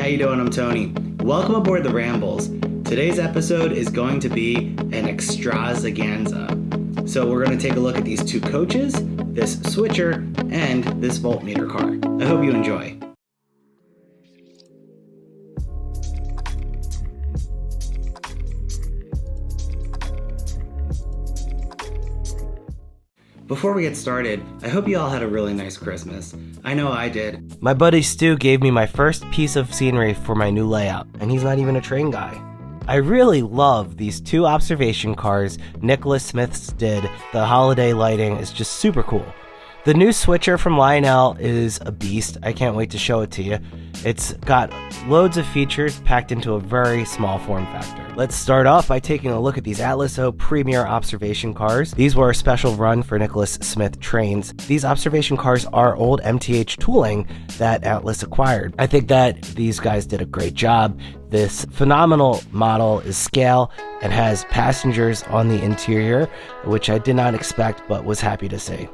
you doing? I'm Tony. Welcome aboard the Rambles. Today's episode is going to be an ExSTRASaganza. So we're going to take a look at these two coaches, this switcher, and this voltmeter car. I hope you enjoy. Before we get started, I hope you all had a really nice Christmas. I know I did. My buddy Stu gave me my first piece of scenery for my new layout, and he's not even a train guy. I really love these two observation cars Nicholas Smith's did. The holiday lighting is just super cool. The new switcher from Lionel is a beast. I can't wait to show it to you. It's got loads of features packed into a very small form factor. Let's start off by taking a look at these Atlas O Premier observation cars. These were a special run for Nicholas Smith trains. These observation cars are old MTH tooling that Atlas acquired. I think that these guys did a great job. This phenomenal model is scale and has passengers on the interior, which I did not expect but was happy to see.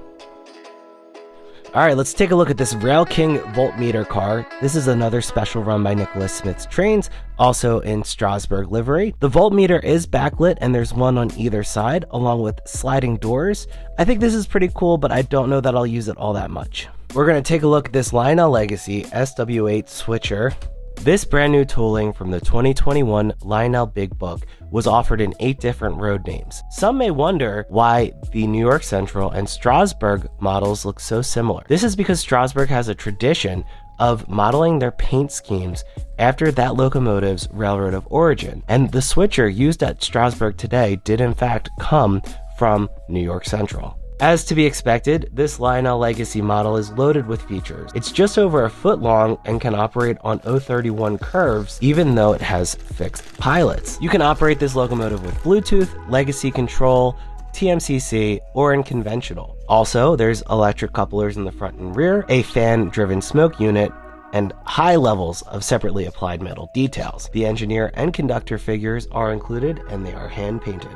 Alright, let's take a look at this RailKing Voltmeter car. This is another special run by Nicholas Smith's trains, also in Strasburg livery. The voltmeter is backlit and there's one on either side, along with sliding doors. I think this is pretty cool, but I don't know that I'll use it all that much. We're going to take a look at this Lionel Legacy SW8 switcher. This brand new tooling from the 2021 Lionel Big Book was offered in 8 different road names. Some may wonder why the New York Central and Strasburg models look so similar. This is because Strasburg has a tradition of modeling their paint schemes after that locomotive's railroad of origin, and the switcher used at Strasburg today did in fact come from New York Central. As to be expected, this Lionel Legacy model is loaded with features. It's just over a foot long and can operate on 031 curves, even though it has fixed pilots. You can operate this locomotive with Bluetooth, Legacy control, TMCC, or in conventional. Also, there's electric couplers in the front and rear, a fan-driven smoke unit, and high levels of separately applied metal details. The engineer and conductor figures are included, and they are hand-painted.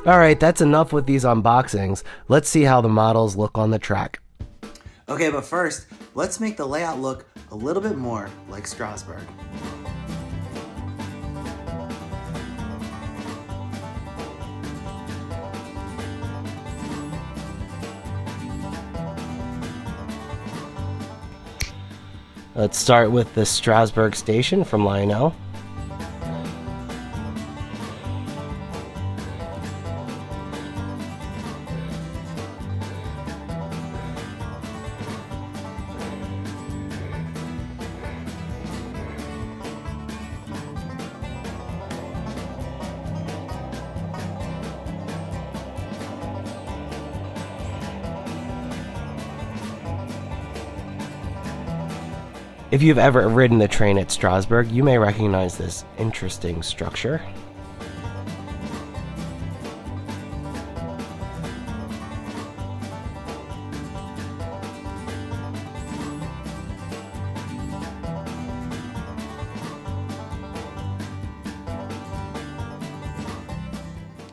Alright, that's enough with these unboxings. Let's see how the models look on the track. Okay, but first, let's make the layout look a little bit more like Strasburg. Let's start with the Strasburg station from Lionel. If you've ever ridden the train at Strasburg, you may recognize this interesting structure.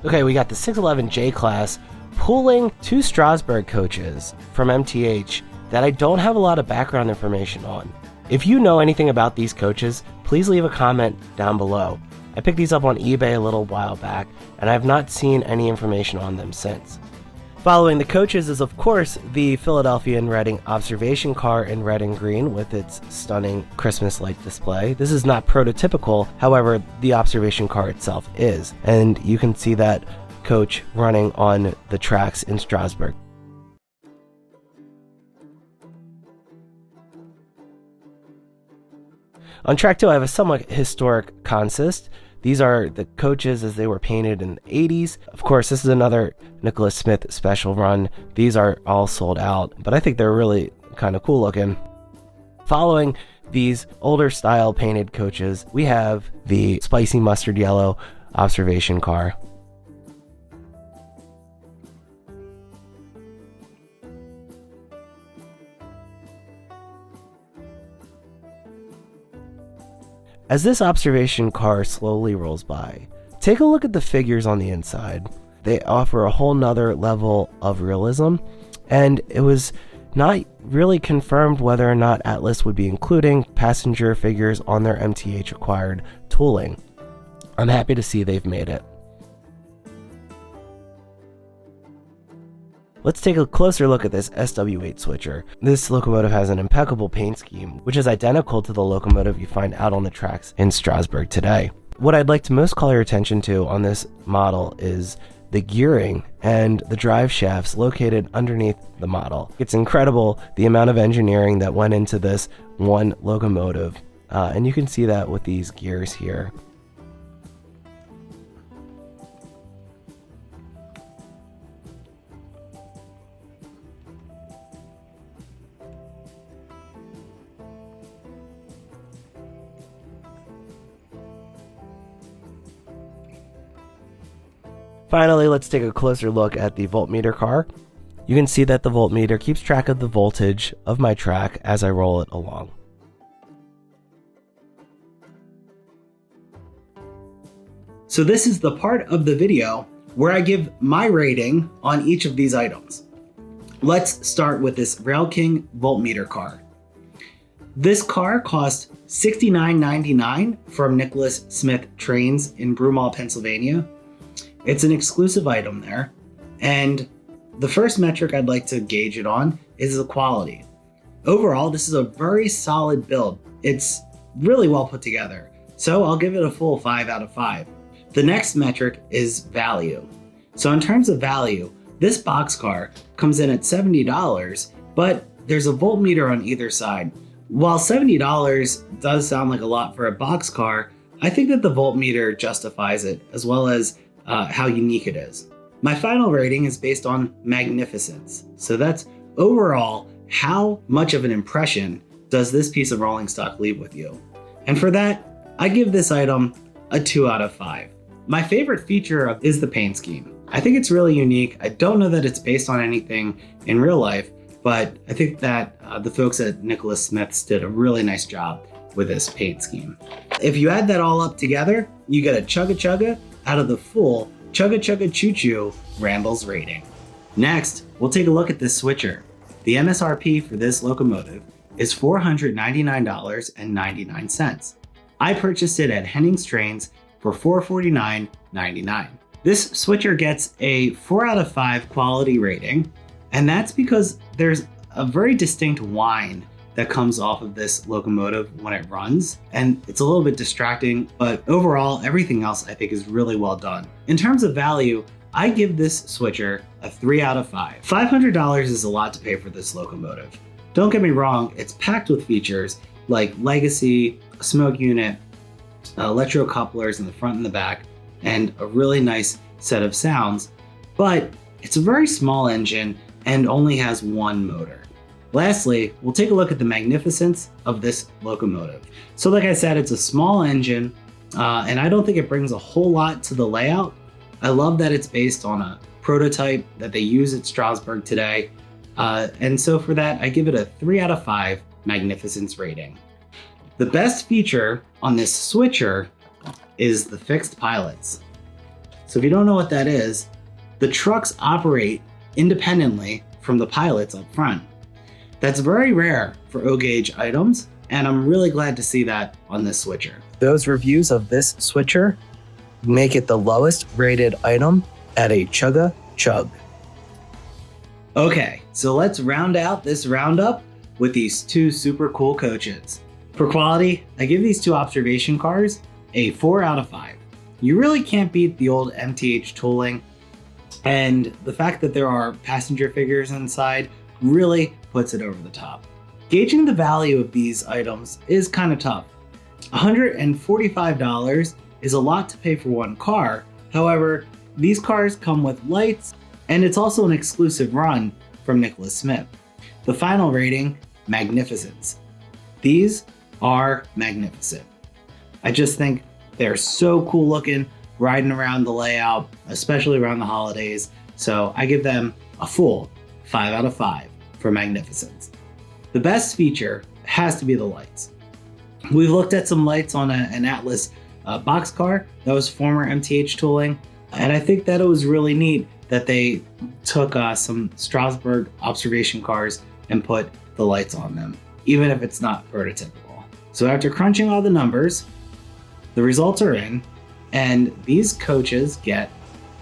Okay, we got the 611J class pulling 2 Strasburg coaches from MTH that I don't have a lot of background information on. If you know anything about these coaches, please leave a comment down below. I picked these up on eBay a little while back, and I have not seen any information on them since. Following the coaches is, of course, the Philadelphia and Reading observation car in red and green with its stunning Christmas light display. This is not prototypical, however, the observation car itself is, and you can see that coach running on the tracks in Strasburg. On track 2, I have a somewhat historic consist. These are the coaches as they were painted in the 80s. Of course, this is another Nicholas Smith special run. These are all sold out, but I think they're really kind of cool looking. Following these older style painted coaches, we have the spicy mustard yellow observation car. As this observation car slowly rolls by, take a look at the figures on the inside. They offer a whole nother level of realism, and it was not really confirmed whether or not Atlas would be including passenger figures on their MTH acquired tooling. I'm happy to see they've made it. Let's take a closer look at this SW8 switcher. This locomotive has an impeccable paint scheme, which is identical to the locomotive you find out on the tracks in Strasburg today. What I'd like to most call your attention to on this model is the gearing and the drive shafts located underneath the model. It's incredible the amount of engineering that went into this one locomotive, and you can see that with these gears here. Finally, let's take a closer look at the voltmeter car. You can see that the voltmeter keeps track of the voltage of my track as I roll it along. So this is the part of the video where I give my rating on each of these items. Let's start with this RailKing Voltmeter car. This car cost $69.99 from Nicholas Smith Trains in Broomall, Pennsylvania. It's an exclusive item there, and the first metric I'd like to gauge it on is the quality. Overall, this is a very solid build. It's really well put together, so I'll give it a full 5 out of 5. The next metric is value. So in terms of value, this boxcar comes in at $70, but there's a voltmeter on either side. While $70 does sound like a lot for a boxcar, I think that the voltmeter justifies it, as well as how unique it is. My final rating is based on magnificence. So that's overall, how much of an impression does this piece of rolling stock leave with you? And for that, I give this item a 2 out of 5. My favorite feature is the paint scheme. I think it's really unique. I don't know that it's based on anything in real life, but I think that the folks at Nicholas Smith's did a really nice job with this paint scheme. If you add that all up together, you get a chugga chugga out of the full Chugga Chugga Choo Choo Rambles rating. Next, we'll take a look at this switcher. The MSRP for this locomotive is $499.99. I purchased it at Henning's Trains for $449.99. This switcher gets a 4 out of 5 quality rating, and that's because there's a very distinct whine that comes off of this locomotive when it runs, and it's a little bit distracting, but overall, everything else I think is really well done. In terms of value, I give this switcher a 3 out of 5. $500 is a lot to pay for this locomotive. Don't get me wrong, it's packed with features like Legacy, a smoke unit, electro couplers in the front and the back, and a really nice set of sounds, but it's a very small engine and only has one motor. Lastly, we'll take a look at the magnificence of this locomotive. So like I said, it's a small engine, and I don't think it brings a whole lot to the layout. I love that it's based on a prototype that they use at Strasburg today. And so for that, I give it a 3 out of 5 magnificence rating. The best feature on this switcher is the fixed pilots. So if you don't know what that is, the trucks operate independently from the pilots up front. That's very rare for O-gauge items, and I'm really glad to see that on this switcher. Those reviews of this switcher make it the lowest rated item at a chugga chug. Okay, so let's round out this roundup with these two super cool coaches. For quality, I give these two observation cars a 4 out of 5. You really can't beat the old MTH tooling, and the fact that there are passenger figures inside really puts it over the top. Gauging the value of these items is kind of tough. $145 is a lot to pay for one car. However, these cars come with lights, and it's also an exclusive run from Nicholas Smith. The final rating, magnificence. These are magnificent. I just think they're so cool looking, riding around the layout, especially around the holidays. So I give them a full 5 out of 5 for magnificence. The best feature has to be the lights. We've looked at some lights on an Atlas boxcar that was former MTH tooling, and I think that it was really neat that they took some Strasburg observation cars and put the lights on them, even if it's not prototypical. So after crunching all the numbers, the results are in, and these coaches get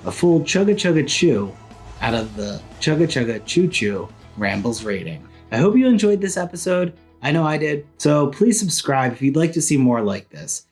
a full Chugga Chugga Chew out of the Chugga Chugga Choo Choo Rambles rating. I hope you enjoyed this episode. I know I did. So please subscribe if you'd like to see more like this.